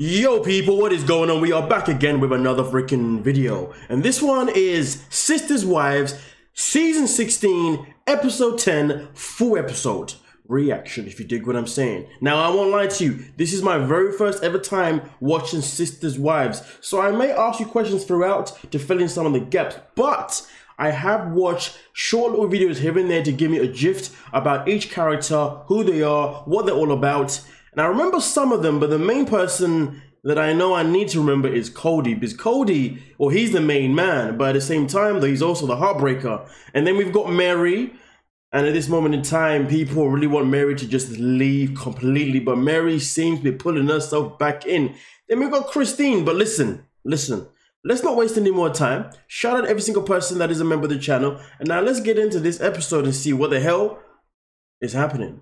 Yo people, what is going on? We are back again with another freaking video. And this one is Sisters Wives Season 16, Episode 10, full episode reaction, if you dig what I'm saying. Now, I won't lie to you, this is my very first ever time watching Sisters Wives. So I may ask you questions throughout to fill in some of the gaps, but I have watched short little videos here and there to give me a gist about each character, who they are, what they're all about. And I remember some of them, but the main person that I know I need to remember is Kody, because Kody, well, he's the main man, but at the same time, though, he's also the heartbreaker. And then we've got Meri, and at this moment in time, people really want Meri to just leave completely, but Meri seems to be pulling herself back in. Then we've got Christine, but listen, let's not waste any more time. Shout out every single person that is a member of the channel, and now let's get into this episode and see what the hell is happening.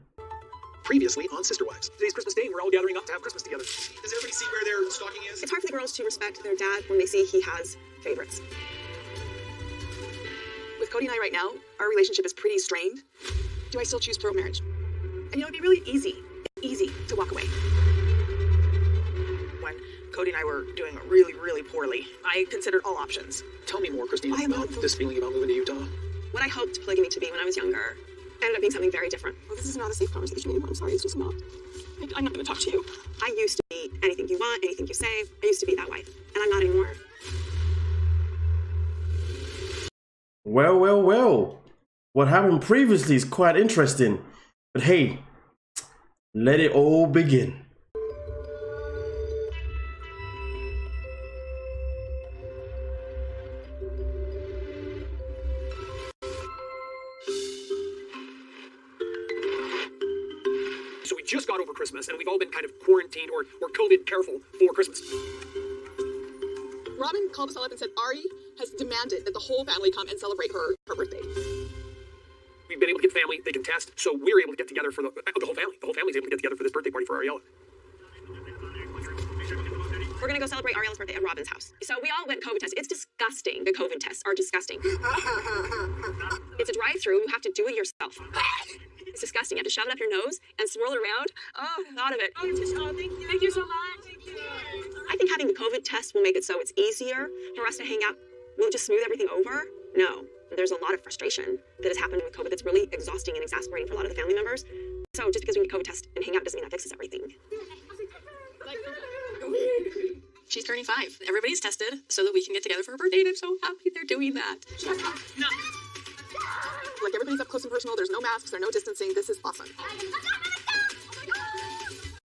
Previously on Sister Wives. Today's Christmas Day and we're all gathering up to have Christmas together. Does everybody see where their stocking is? It's hard for the girls to respect their dad when they see he has favorites. With Kody and I right now, our relationship is pretty strained. Do I still choose pro-marriage? And you know, it'd be really easy to walk away. When Kody and I were doing really poorly, I considered all options. Tell me more, Christine, about this feeling about moving to Utah. What I hoped polygamy to be when I was younger ended up being something very different. Well, this is not a safe conversation anymore. I'm sorry, it's just not. I'm not going to talk to you. I used to be anything you want, anything you say. I used to be that wife, and I'm not anymore. Well. What happened previously is quite interesting. But hey, let it all begin. So we just got over Christmas and we've all been kind of quarantined or COVID careful for Christmas. Robyn called us all up and said Ari has demanded that the whole family come and celebrate her birthday. We've been able to get family, they can test, so we're able to get together for the whole family. The whole family's able to get together for this birthday party for Ariella. We're gonna go celebrate Ariella's birthday at Robyn's house. So we all went COVID test. It's disgusting. The COVID tests are disgusting. It's a drive-through. You have to do it yourself. It's disgusting. You have to shove it up your nose and swirl it around. Oh, I thought of it. Oh, thank you. Thank you so much. Thank you. I think having the COVID test will make it so it's easier for us to hang out. Will it just smooth everything over? No. There's a lot of frustration that has happened with COVID that's really exhausting and exasperating for a lot of the family members. So just because we get COVID test and hang out doesn't mean that fixes everything. She's turning 5. Everybody's tested so that we can get together for her birthday, and I'm so happy they're doing that. No. Like, everybody's up close and personal. There's no masks, there's no distancing. This is awesome.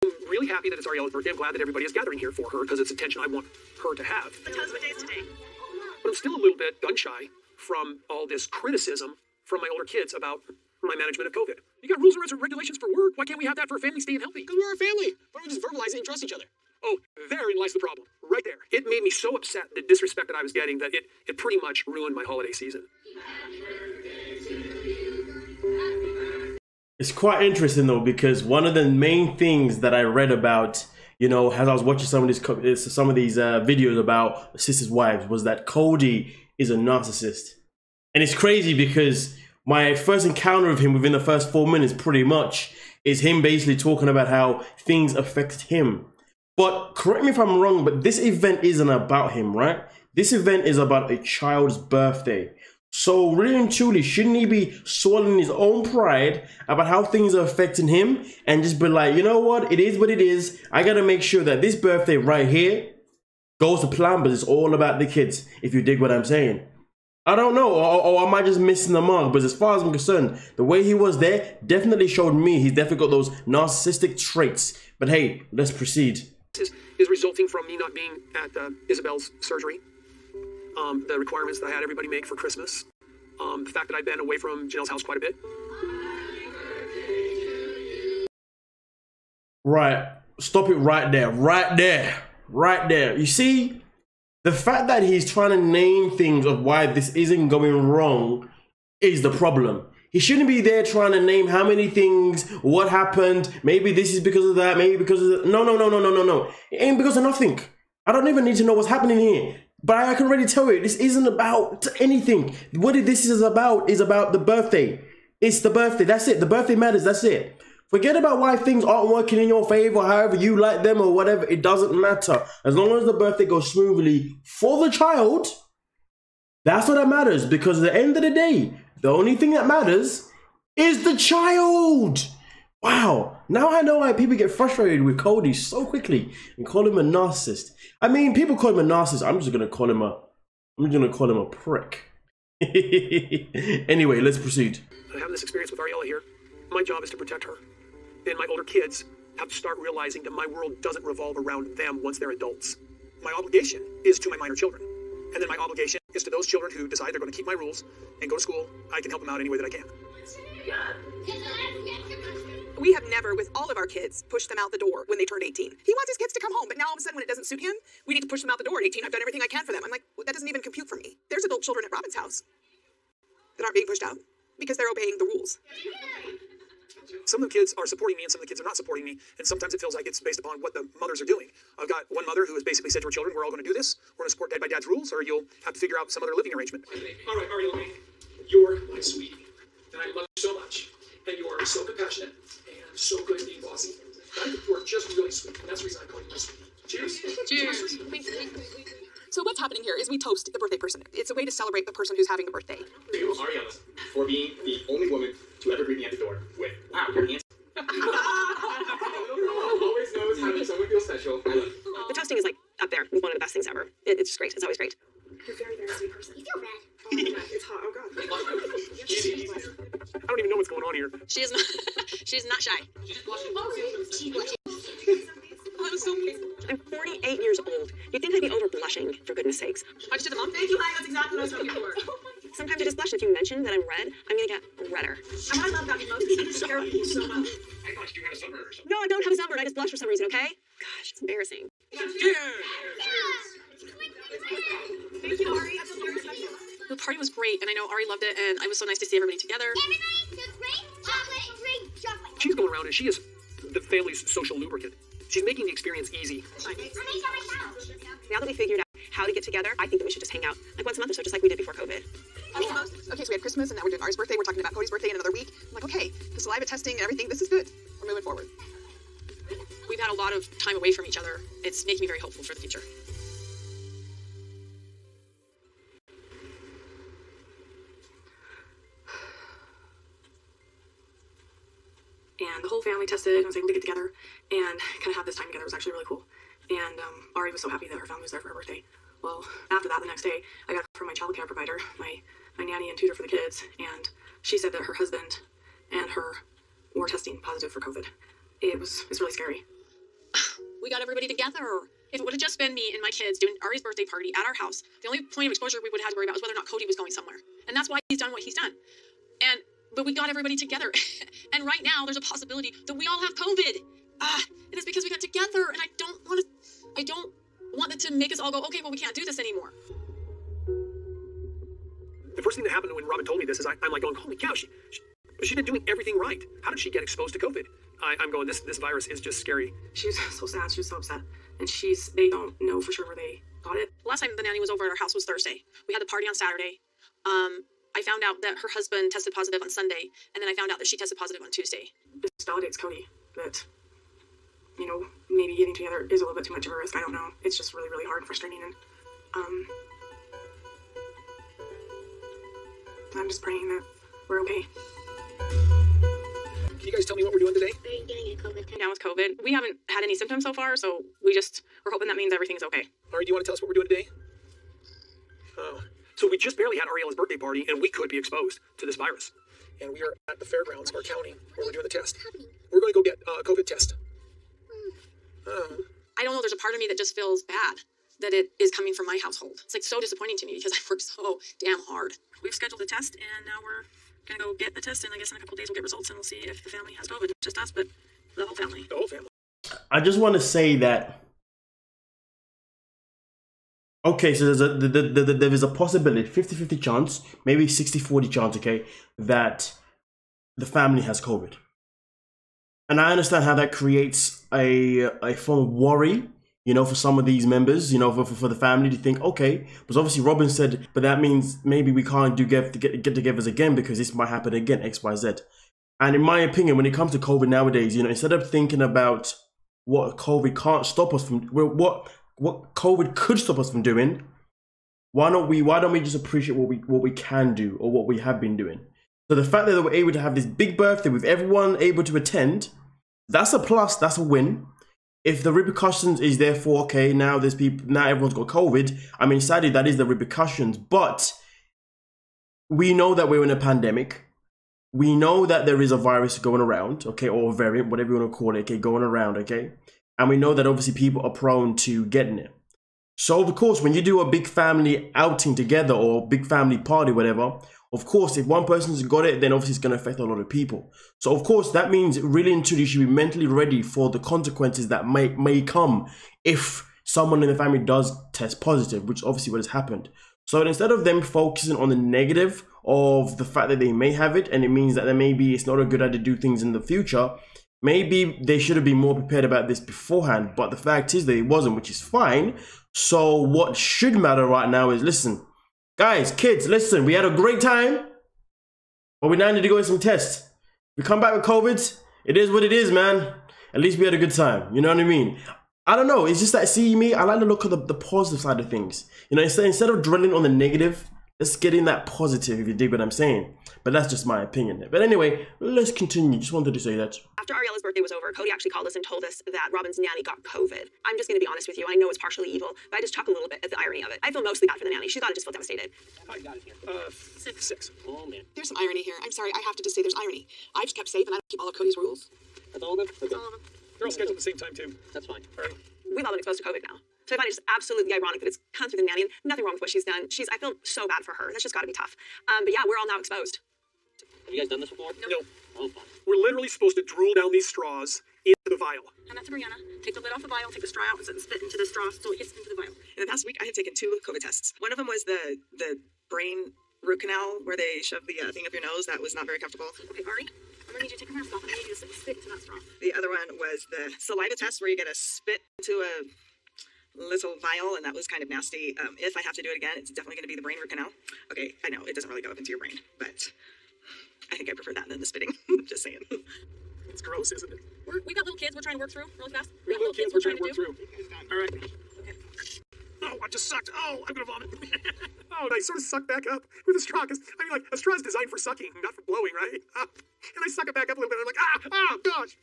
I'm really happy that it's Ariella's birthday. I'm glad that everybody is gathering here for her because it's attention I want her to have. But tell us what day is today. But I'm still a little bit gun-shy from all this criticism from my older kids about my management of COVID. You got rules and regulations for work. Why can't we have that for a family staying healthy? Because we're a family. Why don't we just verbalize it and trust each other? Oh, therein lies the problem. Right there. It made me so upset, the disrespect that I was getting, that it pretty much ruined my holiday season. It's quite interesting though, because one of the main things that I read about, you know, as I was watching some of these videos about Sisters Wives, was that Kody is a narcissist. And it's crazy because my first encounter of him within the first 4 minutes pretty much is him basically talking about how things affected him. But correct me if I'm wrong, but this event isn't about him, right? This event is about a child's birthday. So really and truly, shouldn't he be swallowing his own pride about how things are affecting him and just be like, you know what, it is what it is. I gotta make sure that this birthday right here goes to plan, but it's all about the kids, if you dig what I'm saying. I don't know, or am I just missing the mark? But as far as I'm concerned, the way he was there definitely showed me he's definitely got those narcissistic traits. But hey, let's proceed. Is resulting from me not being at Isabel's surgery. The requirements that I had everybody make for Christmas. The fact that I've been away from Janelle's house quite a bit. Right, stop it right there. You see, the fact that he's trying to name things of why this isn't going wrong is the problem. He shouldn't be there trying to name how many things, what happened, maybe this is because of that, maybe because of that. No. It ain't because of nothing. I don't even need to know what's happening here. But I can already tell you, this isn't about anything. What this is about the birthday. It's the birthday, that's it. The birthday matters, that's it. Forget about why things aren't working in your favor, however you like them or whatever. It doesn't matter. As long as the birthday goes smoothly for the child, that's what that matters. Because at the end of the day, the only thing that matters is the child. Wow. Now I know why people get frustrated with Kody so quickly and call him a narcissist. I mean, people call him a narcissist. I'm just gonna call him a prick. Anyway, let's proceed. I have this experience with Ariella here. My job is to protect her. And my older kids have to start realizing that my world doesn't revolve around them once they're adults. My obligation is to my minor children. And then my obligation is to those children who decide they're going to keep my rules and go to school. I can help them out any way that I can. We have never, with all of our kids, pushed them out the door when they turned 18. He wants his kids to come home, but now all of a sudden when it doesn't suit him, we need to push them out the door at 18. I've done everything I can for them. I'm like, well, that doesn't even compute for me. There's adult children at Robyn's house that aren't being pushed out because they're obeying the rules. Some of the kids are supporting me and some of the kids are not supporting me. And sometimes it feels like it's based upon what the mothers are doing. I've got one mother who has basically said to her children, we're all going to do this. We're going to support dad by dad's rules, or you'll have to figure out some other living arrangement. All right, Ariella, you're my sweetie, and I love you so much. And you are so compassionate and so good at being bossy. You are just really sweet, and that's the reason I call you my sweetie. Cheers. Cheers. So what's happening here is we toast the birthday person. It's a way to celebrate the person who's having a birthday. For you, Ariella, for being the only woman to ever greet me at the door with, wow, you're handsome. Always knows how to make someone feel special. The toasting is like up there with one of the best things ever. It's just great. It's always great. You're a very, very sweet person. You feel bad. It's hot. Oh, God. I don't even know what's going on here. She is not. She's not shy. She's blushing. That was so cute. I'm 48 years old. You'd think I'd be over blushing, for goodness sakes. I just did the mom. Thank you, honey. That's exactly what I was looking for. Sometimes I just blush. If you mention that I'm red, I'm gonna get redder. And what I love about you most is you scare people so much. I thought you had a sunburn or something. No, I don't have a sunburn. I just blush for some reason. Okay? Gosh, it's embarrassing. Thank you, Ari. I feel very special. The party was great, and I know Ari loved it, and it was so nice to see everybody together. Everybody took great chocolate, drink chocolate. She's going around and she is the family's social lubricant. She's making the experience easy. Now that we figured out how to get together, I think that we should just hang out like once a month or so, just like we did before COVID. Okay, so we had Christmas, and now we're doing Ari's birthday. We're talking about Kody's birthday in another week. I'm like, okay, the saliva testing and everything, this is good. We're moving forward. We've had a lot of time away from each other. It's making me very hopeful for the future. And the whole family tested and was able to get together and kind of have this time together. It was actually really cool. And Ari was so happy that her family was there for her birthday. Well, after that, the next day, I got a call from my child care provider, my nanny and tutor for the kids, and she said that her husband and her were testing positive for COVID. It's really scary. We got everybody together. If it would have just been me and my kids doing Ari's birthday party at our house, the only point of exposure we would have had to worry about was whether or not Kody was going somewhere. And that's why he's done what he's done. But we got everybody together. And right now, there's a possibility that we all have COVID. And it's because we got together, and I don't want it to make us all go, okay, well, we can't do this anymore. The first thing that happened when Robyn told me this is I'm like going, holy cow, she's been doing everything right. How did she get exposed to COVID? I'm going, this virus is just scary. She was so sad. She was so upset. And they don't know for sure where they got it. The last time the nanny was over at our house was Thursday. We had the party on Saturday. I found out that her husband tested positive on Sunday, and then I found out that she tested positive on Tuesday. This validates Kody, but, maybe getting together is a little bit too much of a risk. I don't know. It's just really, really hard and frustrating, and, I'm just praying that we're okay. Can you guys tell me what we're doing today? We're getting COVID. Down with COVID. We haven't had any symptoms so far, so we're hoping that means everything's okay. Ari, do you want to tell us what we're doing today? So we just barely had Ariella's birthday party, and we could be exposed to this virus. And we are at the fairgrounds, our county, where we're doing the test. We're going to go get a COVID test. I don't know, there's a part of me that just feels bad that it is coming from my household. It's like so disappointing to me because I worked so damn hard. We've scheduled a test, and now we're going to go get the test, and I guess in a couple of days we'll get results, and we'll see if the family has COVID. Not just us, but the whole family. The whole family. I just want to say that, okay, so there is a possibility, 50-50 chance, maybe 60-40 chance, okay, that the family has COVID. And I understand how that creates a form of worry, for some of these members, for the family to think, okay, because obviously Robyn said, but that means maybe we can't get-togethers again because this might happen again, X, Y, Z. And in my opinion, when it comes to COVID nowadays, you know, instead of thinking about what COVID can't stop us from, what COVID could stop us from doing, why don't we just appreciate what we can do or what we have been doing? So the fact that we're able to have this big birthday with everyone able to attend, that's a plus, that's a win. If the repercussions is therefore, okay, now everyone's got COVID, I mean, sadly, that is the repercussions, but we know that we're in a pandemic. We know that there is a virus going around, okay, or a variant, whatever you want to call it, okay, going around, okay? And we know that obviously people are prone to getting it. So, of course, when you do a big family outing together or big family party, whatever, of course, if one person's got it, then obviously it's going to affect a lot of people. So, of course, that means really and truly you should be mentally ready for the consequences that may come if someone in the family does test positive, which obviously what has happened. So instead of them focusing on the negative of the fact that they may have it, and it means that maybe it's not a good idea to do things in the future, maybe they should have been more prepared about this beforehand. But the fact is that it wasn't, which is fine. So what should matter right now is, listen, guys, kids, listen, we had a great time, but we now need to go get some tests. We come back with COVID, it is what it is, man. At least we had a good time, you know what I mean? I don't know, it's just that, see me, I like to look at the positive side of things. You know, instead of dwelling on the negative, let's get in that positive, if you dig what I'm saying. But that's just my opinion. But anyway, let's continue. Just wanted to say that. After Ariella's birthday was over, Kody actually called us and told us that Robyn's nanny got COVID. I'm just going to be honest with you. I know it's partially evil, but I just chuckle a little bit at the irony of it. I feel mostly bad for the nanny. She's got to just feel devastated. I got it here. Six. Oh, man. There's some irony here. I'm sorry, I have to just say there's irony. I've just kept safe and I don't keep all of Kody's rules. That's all of them? Okay. All of them. They're all scheduled at the same time, too. That's fine. All right. We've all been exposed to COVID now. So I find it just absolutely ironic that it's come through the nanny, and nothing wrong with what she's done. I feel so bad for her. That's just got to be tough. But yeah, we're all now exposed. Have you guys done this before? No. Oh, fine. We're literally supposed to drool down these straws into the vial. Hand that to Brianna. Take the lid off the vial, take the straw out, and spit into the straw so it gets into the vial. In the past week, I have taken 2 COVID tests. One of them was the brain root canal where they shove the thing up your nose. That was not very comfortable. Okay, Ari, I'm gonna need you to take your mask off and I need you to spit into that straw. The other one was the saliva test where you get a spit into a little vial, and that was kind of nasty. If I have to do it again, it's definitely going to be the brain root canal. Okay, I know it doesn't really go up into your brain, but I think I prefer that than the spitting. Just saying. It's gross, isn't it? We got little kids we're trying to work through really fast. We got little kids we're trying to work through. All right. Okay. Oh, I just sucked. Oh, I'm going to vomit. Oh, and I sort of suck back up with a straw, because, I mean, like, a straw is designed for sucking, not for blowing, right? And I suck it back up a little bit, and I'm like, oh, gosh.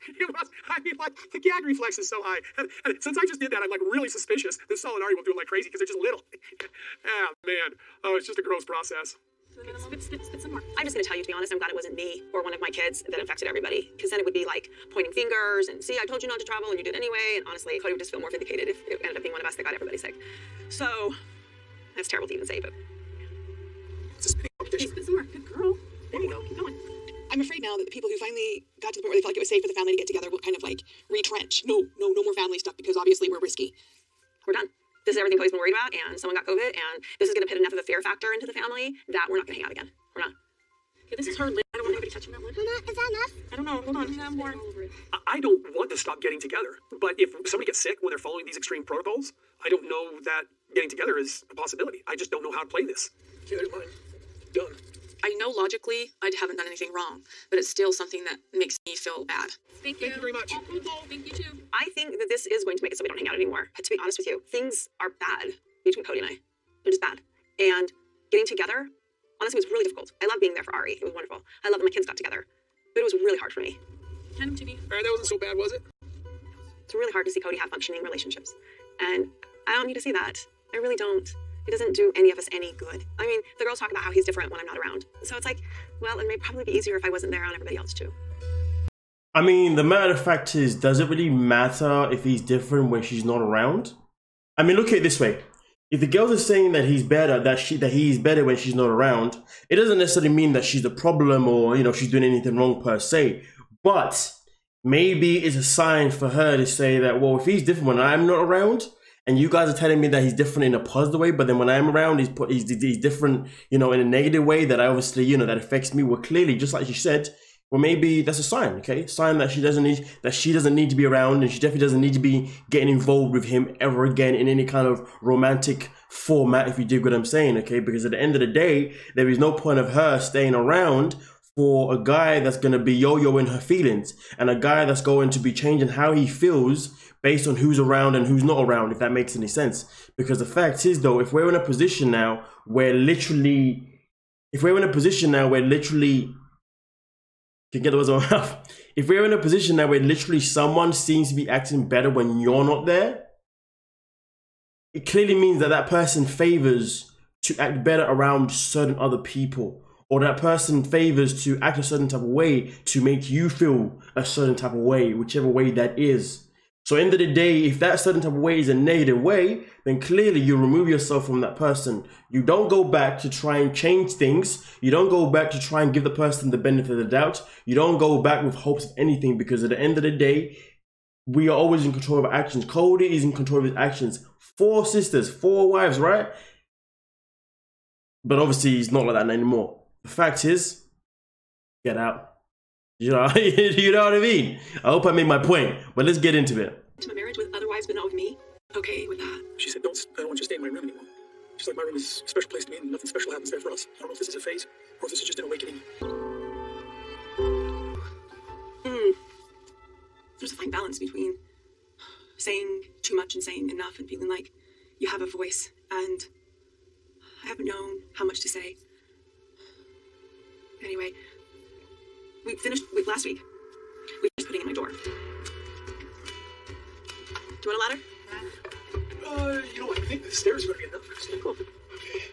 I mean, like, the gag reflex is so high. And since I just did that, I'm, like, really suspicious that Saul and Ari will do it like crazy, because they're just little. Ah, man. Oh, it's just a gross process. Spit some more. I'm just going to tell you, to be honest, I'm glad it wasn't me or one of my kids that infected everybody, because then it would be like pointing fingers and, see, I told you not to travel and you did anyway. And honestly, Kody would just feel more vindicated if it ended up being one of us that got everybody sick. So that's terrible to even say, but It's a spitting competition. Spit some more. Good girl. There you go. Keep going. I'm afraid now that the people who finally got to the point where they felt like it was safe for the family to get together will kind of like retrench. No more family stuff, because obviously we're risky. we're done. This is everything Kody's been worried about, and someone got COVID, and this is going to put enough of a fear factor into the family that we're not going to hang out again. We're not. Okay, this is her lid. I don't want anybody touching that lid. Mama, is that enough? I don't know. Hold on. I'm more. I don't want to stop getting together, but if somebody gets sick when they're following these extreme protocols, I don't know that getting together is a possibility. I just don't know how to play this. Okay, there's mine. Done. I know logically I haven't done anything wrong, but it's still something that makes me feel bad. Thank you very much. Thank you too. I think that this is going to make it so we don't hang out anymore. But to be honest with you, things are bad between Kody and I. They're just bad. And getting together, honestly, was really difficult. I love being there for Ari. It was wonderful. I love that my kids got together. But it was really hard for me. Hand him to me. All right, that wasn't so bad, was it? It's really hard to see Kody have functioning relationships. And I don't need to see that. I really don't. It doesn't do any of us any good. I mean, the girls talk about how he's different when I'm not around. So it's like, well, it may probably be easier if I wasn't there on everybody else too. I mean, the matter of fact is, does it really matter if he's different when she's not around? I mean, look at it this way. If the girls are saying that he's better, that he's better when she's not around, it doesn't necessarily mean that she's the problem or, you know, she's doing anything wrong per se. But maybe it's a sign for her to say that, well, if he's different when I'm not around, and you guys are telling me that he's different in a positive way, but then when I'm around, he's different, you know, in a negative way that I obviously, you know, that affects me. Well, clearly, just like you said, well, maybe that's a sign, okay? Sign that she doesn't need to be around, and she definitely doesn't need to be getting involved with him ever again in any kind of romantic format, if you dig what I'm saying, okay? Because at the end of the day, there is no point of her staying around for a guy that's going to be yo-yoing her feelings and a guy that's going to be changing how he feels based on who's around and who's not around, if that makes any sense. Because the fact is, though, if we're in a position now where literally, can get the words on my mouth. If we're in a position now where literally someone seems to be acting better when you're not there, it clearly means that that person favors to act better around certain other people, or that person favors to act a certain type of way to make you feel a certain type of way, whichever way that is. So end of the day, if that certain type of way is a negative way, then clearly you remove yourself from that person. You don't go back to try and change things. You don't go back to try and give the person the benefit of the doubt. You don't go back with hopes of anything, because at the end of the day, we are always in control of our actions. Kody is in control of his actions. 4 sisters, 4 wives, right? But obviously he's not like that anymore. The fact is, get out. You know, you know what I mean? I hope I made my point, but let's get into it. To my marriage with other wives, but not with me. Okay with that. She said, I don't want you to stay in my room anymore. She's like, my room is a special place to me and nothing special happens there for us. I don't know if this is a phase or if this is just an awakening. There's a fine balance between saying too much and saying enough and feeling like you have a voice, and I haven't known how much to say. Anyway, we finished last week. We finished putting in my door. Do you want a ladder? You know, I think the stairs are going to be enough for us. Cool. Okay.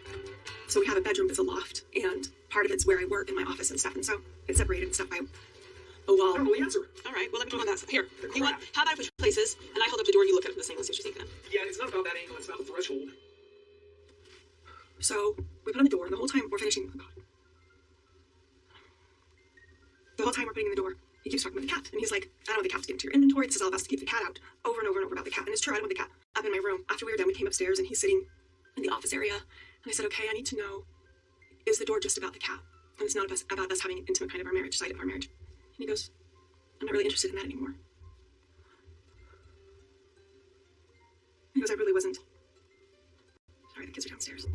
So we have a bedroom that's a loft, and part of it's where I work in my office and stuff, and so it's separated and stuff by a wall. I don't know the answer. All right, well, let me talk about that stuff. Here, how about I push places, and I hold up the door, and you look at it from the same, let's see what you're thinking of. Yeah, it's not about that angle, it's about the threshold. So we put on the door, and the whole time we're finishing, oh God. The whole time we're putting in the door, he keeps talking about the cat, and he's like, I don't want the cat to get into your inventory, this is all about us to keep the cat out, over and over and over about the cat, and it's true, I don't want the cat up in my room. After we were done, we came upstairs, and he's sitting in the office area, and I said, okay, I need to know, is the door just about the cat? And it's not about us having an intimate kind of our marriage, side of our marriage. And he goes, I'm not really interested in that anymore. He goes, I really wasn't. Sorry, the kids are downstairs.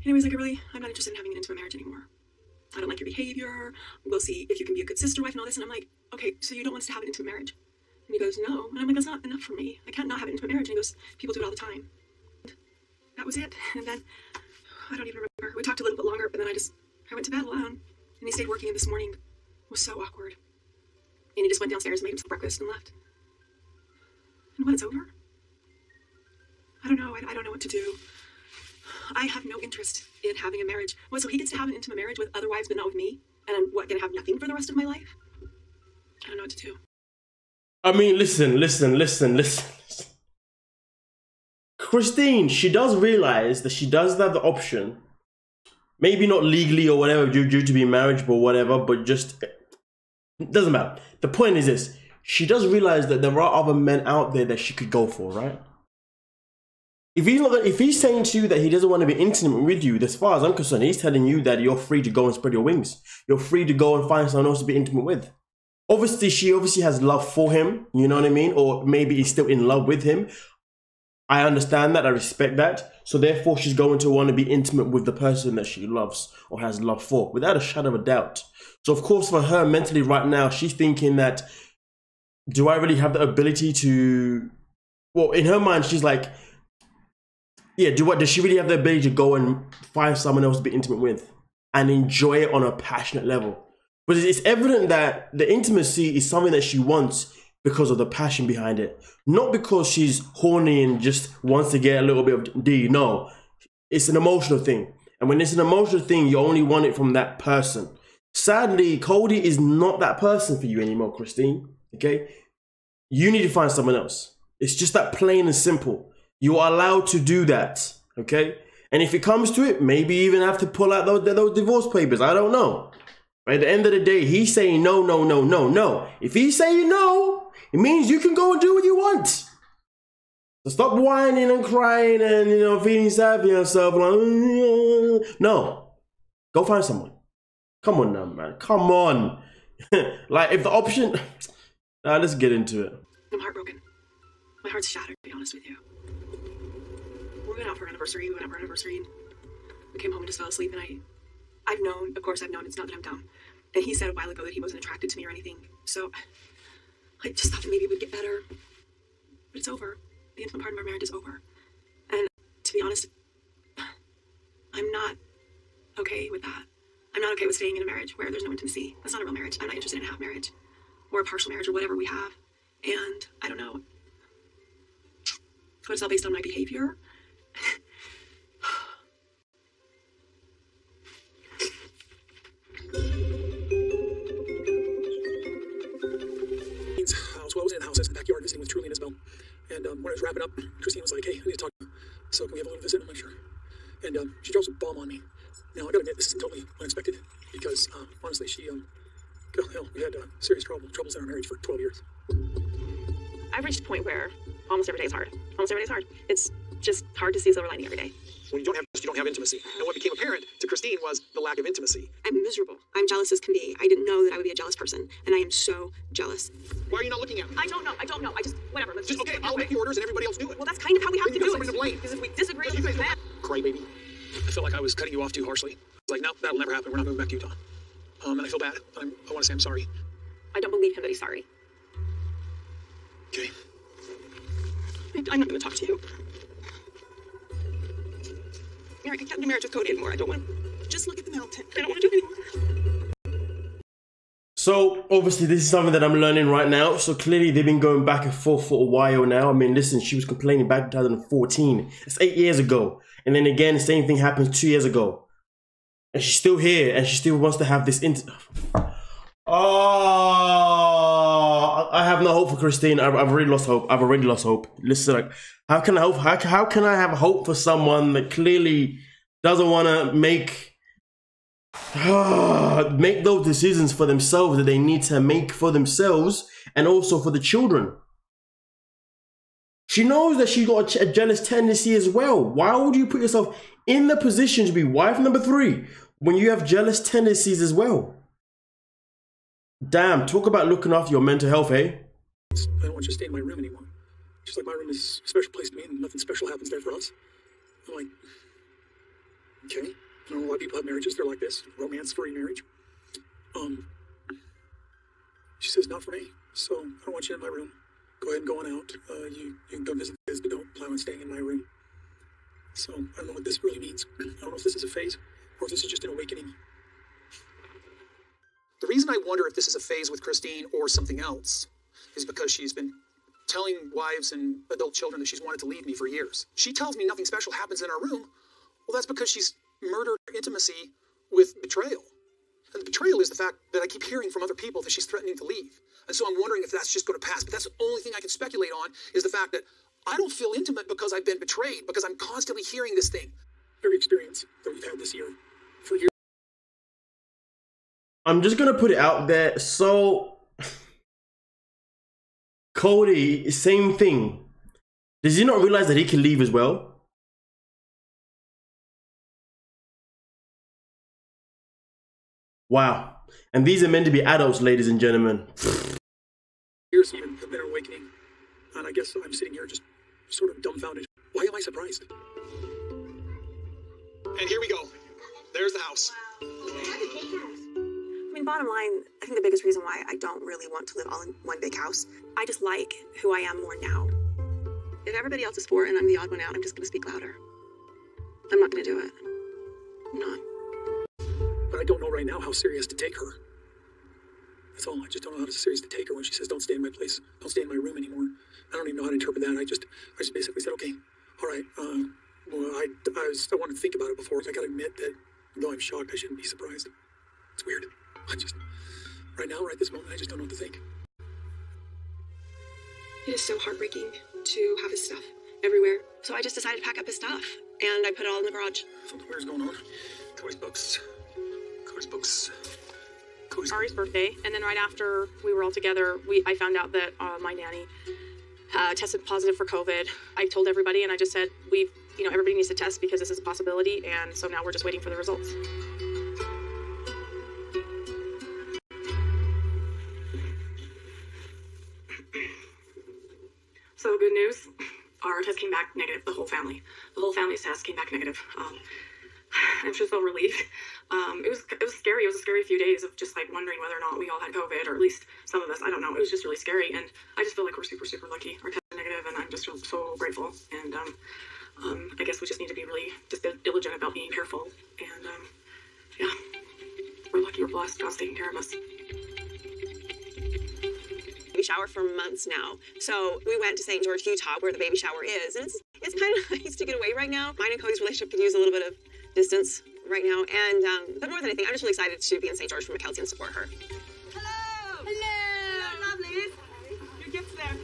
Anyways, like, I'm not interested in having an intimate marriage anymore. I don't like your behavior. We'll see if you can be a good sister wife and all this. And I'm like, okay, so you don't want us to have an intimate marriage? And he goes, no. And I'm like, that's not enough for me. I can't not have an intimate marriage. And he goes, people do it all the time. And that was it. And then, I don't even remember. We talked a little bit longer, but then I went to bed alone. And he stayed working, and this morning was so awkward. And he just went downstairs and made himself breakfast and left. And when it's over, I don't know. I don't know what to do. I have no interest in having a marriage. Well, so he gets to have an intimate marriage with other wives, but not with me? And I'm, gonna have nothing for the rest of my life? I don't know what to do. I mean, listen. Christine, she does realize that she does have the option, maybe not legally or whatever, due to be marriageable or whatever, but just, it doesn't matter. The point is this, she does realize that there are other men out there that she could go for, right? If he's saying to you that he doesn't want to be intimate with you, as far as I'm concerned, he's telling you that you're free to go and spread your wings. You're free to go and find someone else to be intimate with. Obviously, she has love for him, you know what I mean? Or maybe he's still in love with him. I understand that, I respect that. So therefore, she's going to want to be intimate with the person that she loves or has love for, without a shadow of a doubt. So of course, for her mentally right now, she's thinking that, do I really have the ability to, well, in her mind, she's like, yeah, does she really have the ability to go and find someone else to be intimate with and enjoy it on a passionate level? But it's evident that the intimacy is something that she wants because of the passion behind it. Not because she's horny and just wants to get a little bit of D. No, it's an emotional thing. And when it's an emotional thing, you only want it from that person. Sadly, Kody is not that person for you anymore, Christine. Okay? You need to find someone else. It's just that plain and simple. You are allowed to do that, okay? And if it comes to it, maybe even have to pull out those divorce papers. I don't know. But at the end of the day, he's saying no, no, no, no, no. If he's saying no, it means you can go and do what you want. So stop whining and crying and, you know, feeling sad for yourself. Like, no. Go find someone. Come on now, man. Come on. Like, if the option... let's get into it. I'm heartbroken. My heart's shattered, to be honest with you. We went out for our anniversary, and we came home and just fell asleep, and I've known, of course I've known, it's not that I'm dumb, And he said a while ago that he wasn't attracted to me or anything. So I just thought that maybe it would get better. But it's over. The intimate part of our marriage is over. And to be honest, I'm not okay with that. I'm not okay with staying in a marriage where there's no intimacy. That's not a real marriage. I'm not interested in a half marriage or a partial marriage or whatever we have. And I don't know. But it's all based on my behavior. House. Well, I was in the house. I was in the backyard visiting with Truly and Isabel. And when I was wrapping up, Christine was like, "Hey, I need to talk to you. So can we have a little visit?" I'm like, "Sure." And she drops a bomb on me. Now, I gotta admit, this is totally unexpected because, honestly, we had serious troubles in our marriage for 12 years. I've reached a point where almost every day is hard. Almost every day is hard. It's just hard to see a silver lining every day. When you don't have trust, you don't have intimacy. And what became apparent to Christine was the lack of intimacy. I'm miserable. I'm jealous as can be. I didn't know that I would be a jealous person. And I am so jealous. Why are you not looking at me? I don't know. I just, whatever. Let's Okay, I'll make the orders and everybody else do it. Well, that's kind of how we have to do somebody it. to blame. Because if we disagree, You guys crybaby. I felt like I was cutting you off too harshly. Like, no, that'll never happen. We're not moving back to Utah. And I feel bad. I want to say I'm sorry. I don't believe him that he's sorry. Okay. I'm not going to talk to you. Meri, I can't do marriage with Kody anymore. I don't want to. Just look at the mountain. I don't want to do it anymore. So, obviously, this is something that I'm learning right now. So, clearly, they've been going back and forth for a while now. I mean, listen, she was complaining back in 2014. It's 8 years ago. And then again, the same thing happened 2 years ago. And she's still here. And she still wants to have this... I have no hope for Christine. I've already lost hope. I've already lost hope. Listen, like, how can I hope? How can I have hope for someone that clearly doesn't want to make those decisions for themselves that they need to make for themselves and also for the children? She knows that she got a jealous tendency as well. Why would you put yourself in the position to be wife number 3 when you have jealous tendencies as well? Damn, talk about looking after your mental health, eh? I don't want you to stay in my room anymore. Just like my room is a special place to me and nothing special happens there for us. I'm like, okay. I know a lot of people have marriages, they're like this, romance-free marriage. She says, not for me. So I don't want you in my room. Go ahead and go on out. You can go visit the kids, but don't plan on staying in my room. So I don't know what this really means. I don't know if this is a phase or if this is just an awakening. The reason I wonder if this is a phase with Christine or something else is because she's been telling wives and adult children that she's wanted to leave me for years. She tells me nothing special happens in our room. Well, that's because she's murdered her intimacy with betrayal. And the betrayal is the fact that I keep hearing from other people that she's threatening to leave. And so I'm wondering if that's just going to pass. But that's the only thing I can speculate on is the fact that I don't feel intimate because I've been betrayed, because I'm constantly hearing this thing. Every experience that we've had this year for years. I'm just gonna put it out there. So, Kody, same thing. Does he not realize that he can leave as well? Wow. And these are meant to be adults, ladies and gentlemen. Years even have been an awakening. And I guess I'm sitting here just sort of dumbfounded. Why am I surprised? And here we go. There's the house. I mean, bottom line, I think the biggest reason why I don't really want to live all in one big house, I just like who I am more now. If everybody else is for it and I'm the odd one out, I'm just going to speak louder. I'm not going to do it. I'm not. But I don't know right now how serious to take her. That's all. I just don't know how serious to take her when she says, don't stay in my place. Don't stay in my room anymore. I don't even know how to interpret that. I just basically said, okay, all right. Well, I wanted to think about it before. I got to admit that though I'm shocked, I shouldn't be surprised. It's weird. Right now, right this moment, I just don't know what to think. It is so heartbreaking to have his stuff everywhere. So I just decided to pack up his stuff, and I put it all in the garage. Something weird's going on. Kody's books. Ari's birthday, and then right after we were all together, I found out that my nanny tested positive for COVID. I told everybody, and I just said, everybody needs to test because this is a possibility, and so now we're just waiting for the results. So good news, our test came back negative, the whole family's test came back negative. I just felt relief. It was scary. It was a scary few days of just like wondering whether or not we all had COVID, or at least some of us. I don't know. It was just really scary, and I just feel like we're super, super lucky. We're tested negative, and I'm just so grateful. And I guess we just need to be really just diligent about being careful. And yeah, we're lucky. We're blessed. God's taking care of us. Baby shower for months now. So we went to St. George, Utah, where the baby shower is, and it's kind of nice to get away right now. Mine and Cody's relationship could use a little bit of distance right now, and but more than anything, I'm just really excited to be in St. George for Mackenzie and support her. Hello! Hello! Lovelies! Your gift's there.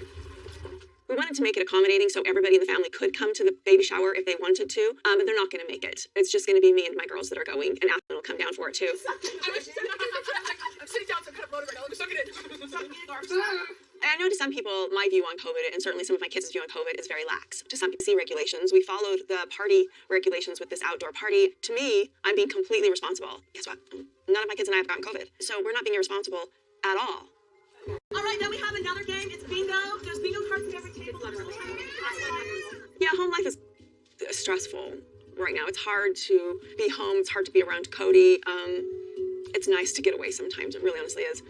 We wanted to make it accommodating so everybody in the family could come to the baby shower if they wanted to, but they're not going to make it. It's just going to be me and my girls that are going, and Ashlyn will come down for it too. I'm sitting down, so I'm kind of bloated right now. Let me suck it in. And I know to some people, my view on COVID, and certainly some of my kids' view on COVID, is very lax. To some people, see regulations. We followed the party regulations with this outdoor party. To me, I'm being completely responsible. Guess what? None of my kids and I have gotten COVID. So we're not being irresponsible at all. All right, now we have another game. It's bingo. There's bingo cards at every table. Yeah, home life is stressful right now. It's hard to be home. It's hard to be around Kody. It's nice to get away sometimes. It really honestly is.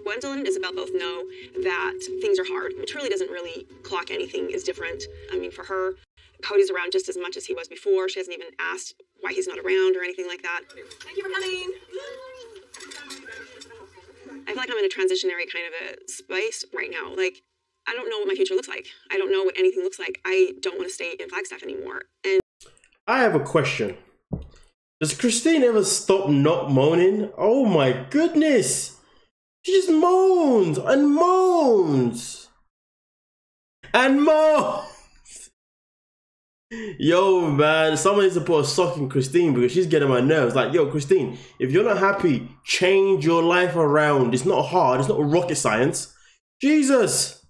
Gwendolyn and Isabel both know that things are hard. It truly doesn't really clock anything is different. I mean, for her, Cody's around just as much as he was before. She hasn't even asked why he's not around or anything like that. Thank you for coming. I feel like I'm in a transitionary kind of a space right now. Like, I don't know what my future looks like. I don't know what anything looks like. I don't want to stay in Flagstaff anymore. And I have a question. Does Christine ever stop not moaning? Oh my goodness. She just moans and moans and moans. Yo, man, someone needs to put a sock in Christine because she's getting my nerves. Like, yo, Christine, if you're not happy, change your life around. It's not hard. It's not rocket science. Jesus.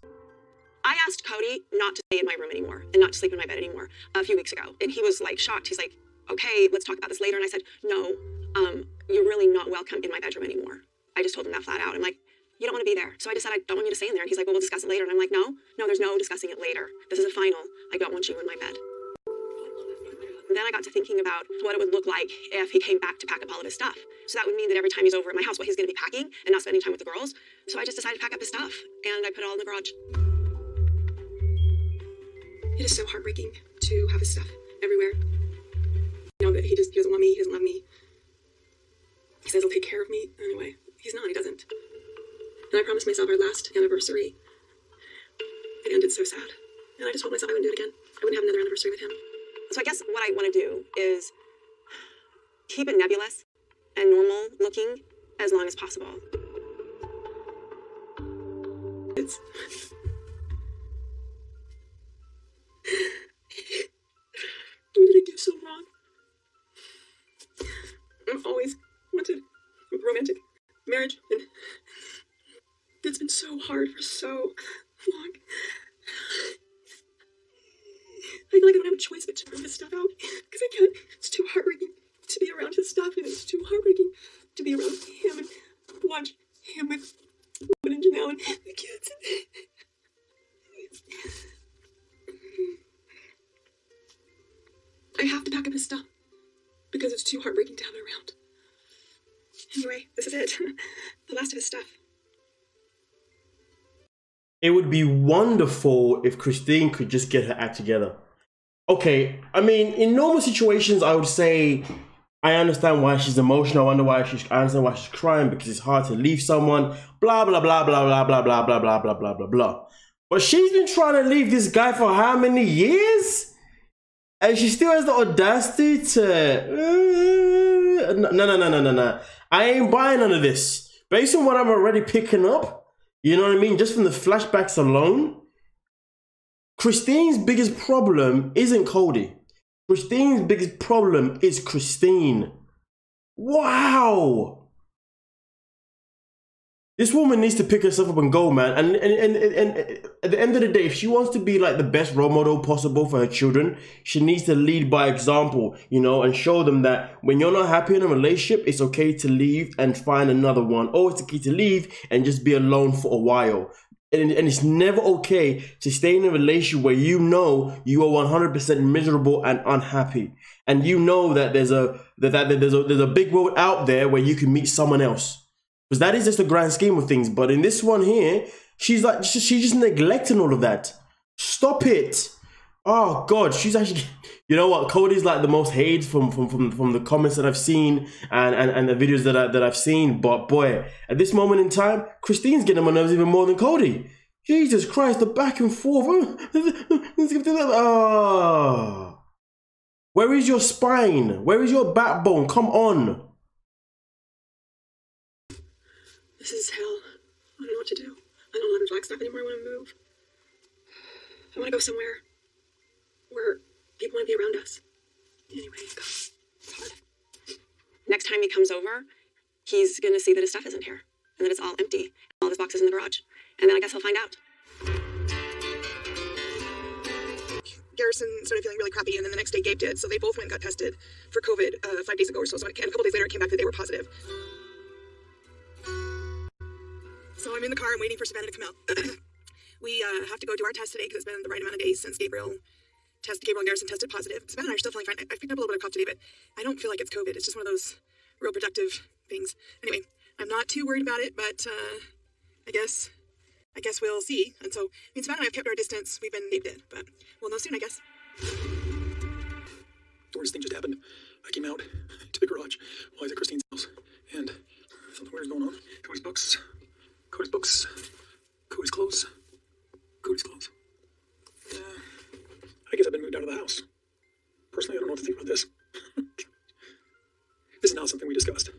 I asked Kody not to stay in my room anymore and not to sleep in my bed anymore a few weeks ago. And he was like shocked. He's like, okay, let's talk about this later. And I said, no, you're really not welcome in my bedroom anymore. I just told him that flat out. I'm like, you don't want to be there. So I just said, I don't want you to stay in there. And he's like, well, we'll discuss it later. And I'm like, no, there's no discussing it later. This is a final. I don't want you in my bed. And then I got to thinking about what it would look like if he came back to pack up all of his stuff. So that would mean that every time he's over at my house, well, he's going to be packing and not spending time with the girls. So I just decided to pack up his stuff. And I put it all in the garage. It is so heartbreaking to have his stuff everywhere. You know that he doesn't want me. He doesn't love me. He says he'll take care of me. Anyway, he's not. He doesn't. And I promised myself our last anniversary. It ended so sad. And I just told myself I wouldn't do it again. I wouldn't have another anniversary with him. So I guess what I want to do is keep it nebulous and normal looking as long as possible. It's... What did I do so wrong? I've always wanted a romantic marriage, and it's been so hard for so long. I feel like I don't have a choice but to throw his stuff out, because I can't. It's too heartbreaking to be around his stuff, and it's too heartbreaking to be around him and watch him with Robyn and Janelle and the kids. I have to pack up his stuff because it's too heartbreaking to have it around. Anyway, this is it. The last of his stuff. It would be wonderful if Christine could just get her act together. Okay, I mean, in normal situations, I would say I understand why she's emotional. I understand why she's crying, because it's hard to leave someone. Blah blah blah blah blah blah blah blah blah blah blah blah blah. But she's been trying to leave this guy for how many years? And she still has the audacity to... No. I ain't buying none of this. Based on what I'm already picking up, you know what I mean? Just from the flashbacks alone, Christine's biggest problem isn't Kody. Christine's biggest problem is Christine. Wow. This woman needs to pick herself up and go, man. And at the end of the day, if she wants to be like the best role model possible for her children, she needs to lead by example, you know, and show them that when you're not happy in a relationship, it's okay to leave and find another one. Or it's okay to leave and just be alone for a while. and it's never okay to stay in a relationship where you know you are 100% miserable and unhappy, and you know that there's a big world out there where you can meet someone else, because that is just the grand scheme of things. But in this one here, she's just neglecting all of that. Stop it. Oh God, she's actually, you know what, Kody's like the most hated from the comments that I've seen and the videos that I've seen. But boy, at this moment in time, Christine's getting on my nerves even more than Kody. Jesus Christ, the back and forth. Oh. Where is your spine? Where is your backbone? Come on. This is hell. I don't know what to do. I don't want to Flagstaff anymore. I want to move. I want to go somewhere where people want to be around us. Anyway, it's hard. Next time he comes over, he's gonna see that his stuff isn't here and that it's all empty. All of his boxes in the garage. And then I guess he'll find out. Garrison started feeling really crappy, and then the next day Gabe did. So they both went and got tested for COVID 5 days ago or so. And a couple days later, it came back that they were positive. So I'm in the car. I'm waiting for Savannah to come out. We have to go do our test today because it's been the right amount of days since Gabriel and Garrison tested positive. Savannah and I are still feeling fine. I've picked up a little bit of cough today, but I don't feel like it's COVID. It's just one of those real productive things. Anyway, I'm not too worried about it, but I guess we'll see. And so, Savannah and I have kept our distance. We've been Gabe did, but we'll know soon, I guess. The weirdest thing just happened. I came out to the garage while I was at Christine's house, and something weird is going on. Cody's books. Cody's clothes. Cody's clothes. I guess I've been moved out of the house. Personally, I don't know what to think about this. This is not something we discussed.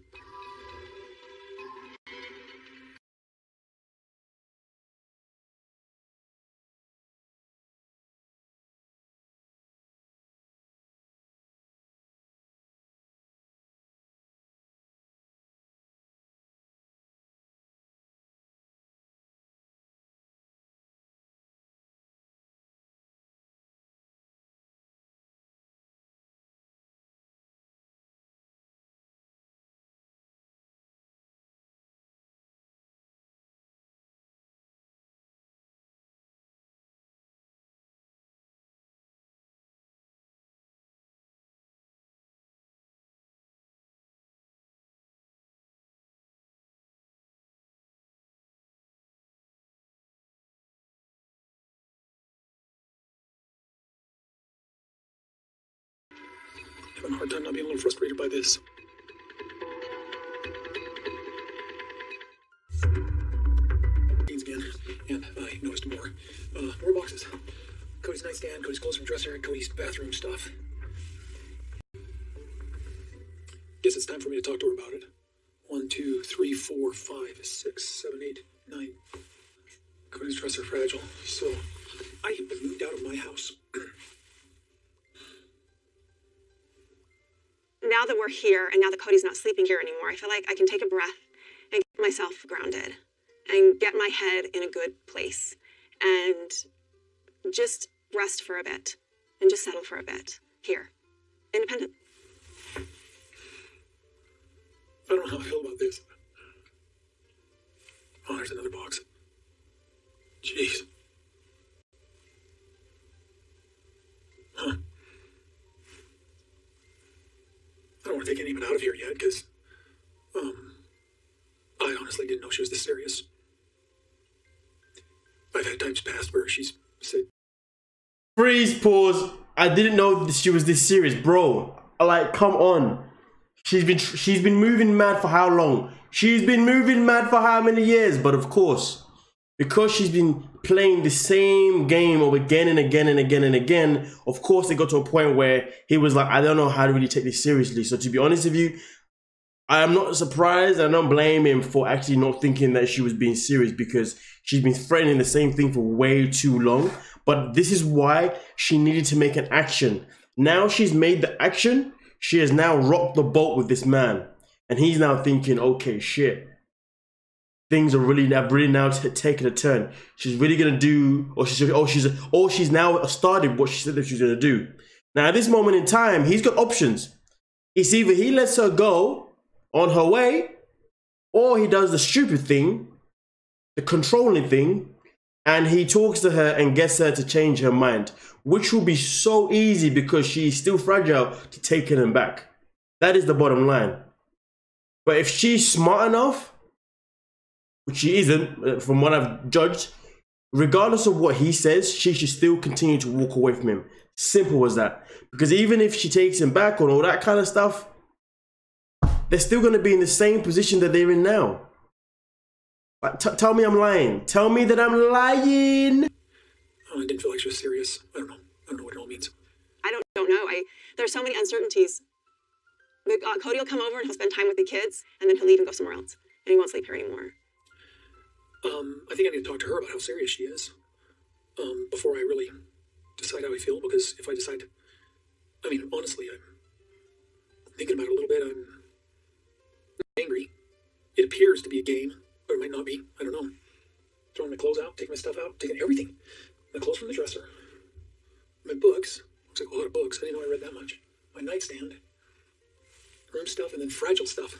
I'm having a hard time not being a little frustrated by this. Again, and I noticed more boxes. Cody's nightstand, Cody's clothes from dresser, and Cody's bathroom stuff. Guess it's time for me to talk to her about it. 1, 2, 3, 4, 5, 6, 7, 8, 9. Cody's dresser fragile, so I have been moved out of my house. Now that we're here and now that Cody's not sleeping here anymore, I feel like I can take a breath and get myself grounded and get my head in a good place and just rest for a bit and just settle for a bit here, independent. I don't know how I feel about this. Oh, there's another box. Jeez. Huh. I don't want to take anyone out of here yet, because, I honestly didn't know she was this serious. I've had times past where she's said... Freeze, pause. I didn't know she was this serious, bro. Like, come on. She's been moving mad for how long? She's been moving mad for how many years? But of course, because she's been playing the same game of again and again and again and again, of course it got to a point where he was like, I don't know how to really take this seriously. So to be honest with you, I am not surprised. I don't blame him for actually not thinking that she was being serious, because she's been threatening the same thing for way too long. But this is why she needed to make an action. Now she's made the action. She has now rocked the boat with this man. And he's now thinking, okay, shit. Things have really now taken a turn. She's really gonna do, she's now started what she said that she was gonna do. Now at this moment in time, he's got options. It's either he lets her go on her way, or he does the stupid thing, the controlling thing, and he talks to her and gets her to change her mind, which will be so easy because she's still fragile to taking him back. That is the bottom line. But if she's smart enough, which she isn't, from what I've judged, regardless of what he says, she should still continue to walk away from him. Simple as that. Because even if she takes him back and all that kind of stuff, they're still going to be in the same position that they're in now. Like, tell me I'm lying. Tell me that I'm lying. Oh, I didn't feel like she was serious. I don't know. I don't know what it all means. I don't know. There's so many uncertainties. Kody will come over and he'll spend time with the kids, and then he'll leave and go somewhere else, and he won't sleep here anymore. I think I need to talk to her about how serious she is, before I really decide how I feel, because if I decide, I mean, honestly, I'm thinking about it a little bit. I'm angry. It appears to be a game, but it might not be. I don't know. Throwing my clothes out, taking my stuff out, taking everything. My clothes from the dresser. My books. Looks like a lot of books. I didn't know I read that much. My nightstand. Room stuff, and then fragile stuff.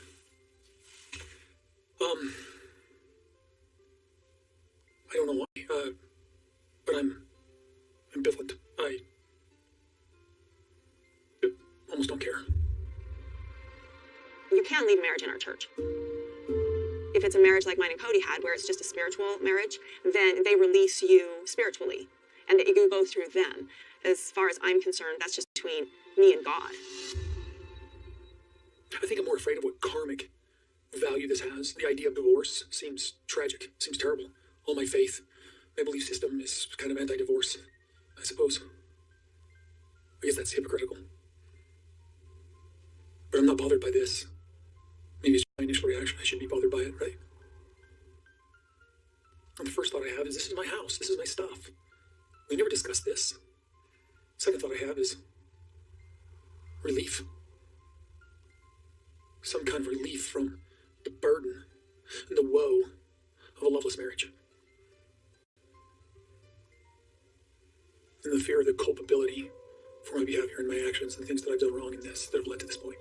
I don't know why, but I'm ambivalent. I almost don't care. You can leave marriage in our church. If it's a marriage like mine and Kody had, where it's just a spiritual marriage, then they release you spiritually, and that you go through them. As far as I'm concerned, that's just between me and God. I think I'm more afraid of what karmic value this has. The idea of divorce seems tragic, seems terrible. All my faith, my belief system is kind of anti-divorce, I suppose. I guess that's hypocritical. But I'm not bothered by this. Maybe it's my initial reaction. I should be bothered by it, right? And the first thought I have is, this is my house. This is my stuff. We never discussed this. Second thought I have is relief. Some kind of relief from the burden and the woe of a loveless marriage. And the fear of the culpability for my behavior and my actions and things that I've done wrong in this that have led to this point.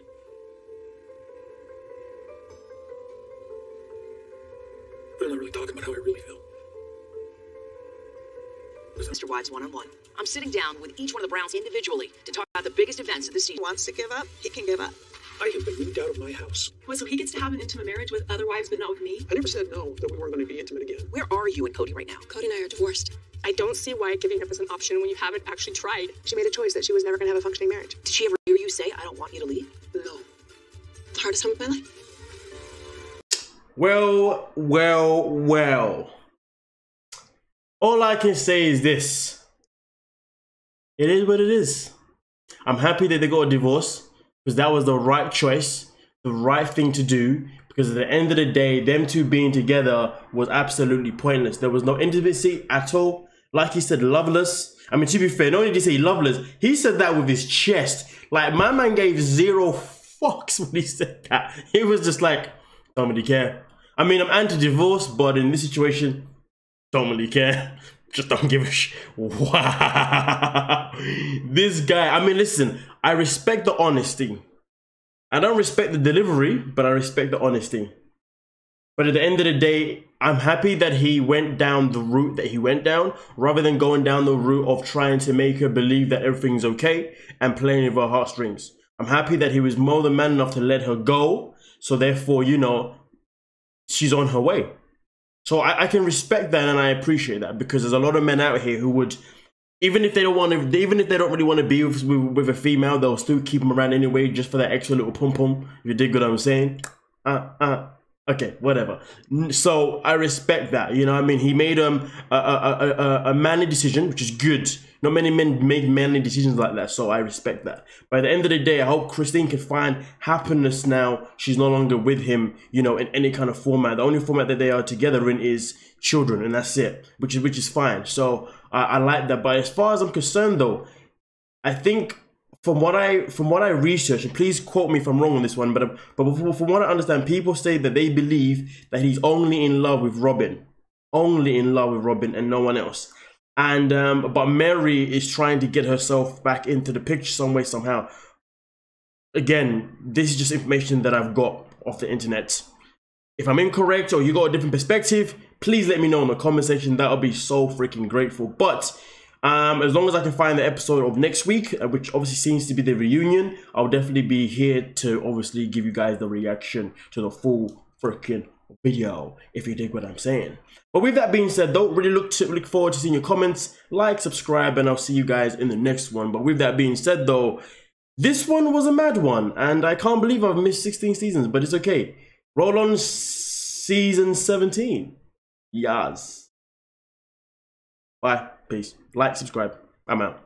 But I'm not really talking about how I really feel. Mr. Wives one-on-one. I'm sitting down with each one of the Browns individually to talk about the biggest events of the season. He wants to give up, he can give up. I have been moved out of my house. Wait, so he gets to have an intimate marriage with other wives, but not with me? I never said no, that we weren't going to be intimate again. Where are you and Kody right now? Kody and I are divorced. I don't see why giving up is an option when you haven't actually tried. She made a choice that she was never going to have a functioning marriage. Did she ever hear you say, I don't want you to leave? No. The hardest time of my life. Well. All I can say is this. It is what it is. I'm happy that they got a divorce, because that was the right choice, the right thing to do, because at the end of the day, them two being together was absolutely pointless. There was no intimacy at all. Like he said, loveless. I mean, to be fair, not only did he say loveless, he said that with his chest. Like, my man gave zero fucks when he said that. He was just like, don't really care. I mean, I'm anti-divorce, but in this situation, don't really care. Just don't give a shit. Wow. This guy, I mean, listen, I respect the honesty. I don't respect the delivery, but I respect the honesty. But at the end of the day, I'm happy that he went down the route that he went down, rather than going down the route of trying to make her believe that everything's okay and playing with her heartstrings. I'm happy that he was more than man enough to let her go. So therefore, you know, she's on her way. So I can respect that, and I appreciate that, because there's a lot of men out here who would, even if they don't want to, even if they don't really want to be with a female, they'll still keep them around anyway, just for that extra little pum pum. You dig what I'm saying? Okay, whatever. So I respect that. You know what I mean? He made a manly decision, which is good. Not many men make manly decisions like that, so I respect that. But at the end of the day, I hope Christine can find happiness now. She's no longer with him, you know, in any kind of format. The only format that they are together in is children, and that's it, which is fine. So I like that. But as far as I'm concerned, though, I think from what I researched, and please quote me if I'm wrong on this one, but from what I understand, people say that they believe that he's only in love with Robyn, and no one else. And but Meri is trying to get herself back into the picture some way, somehow. Again, this is just information that I've got off the internet. If I'm incorrect or you got a different perspective, please let me know in the comment section. That'll be so freaking grateful. But as long as I can find the episode of next week, which obviously seems to be the reunion, I'll definitely be here to obviously give you guys the reaction to the full freaking video, if you dig what I'm saying. But with that being said, don't really look forward to seeing your comments, like, subscribe, and I'll see you guys in the next one. But with that being said though, this one was a mad one, and I can't believe I've missed 16 seasons, but it's okay. Roll on season 17. Yas. Bye. Peace. Like, subscribe. I'm out.